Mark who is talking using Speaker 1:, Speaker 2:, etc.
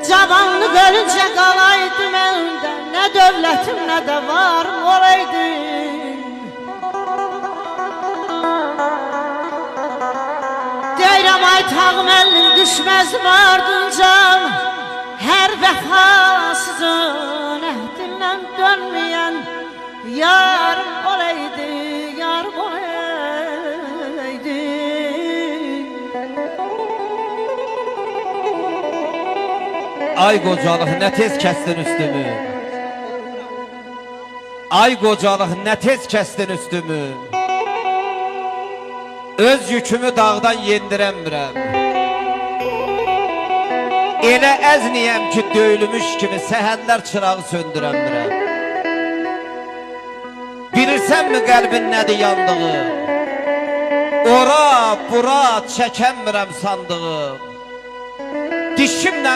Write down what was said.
Speaker 1: Cavanlık ölünce qalaydım əlimdə, nə dövlətim, nə də varım olaydım. Deyirəm ay tağım əlin düşməzdim ardıncan, hər vəfasızın əhdindən dönməyən yarım olaydı, yarım olaydı.
Speaker 2: Ay qocalıq, nə tez kəsdin üstümü. Ay qocalıq, nə tez kəsdin üstümü. Öz yükümü dağdan yendirəmirəm. Elə əzniyəm ki, döyülmüş kimi səhərlər çırağı söndürəmirəm. Bilirsənmi qəlbin nədir yandığı? Ora, bura çəkəmirəm sandığı. Dişimlə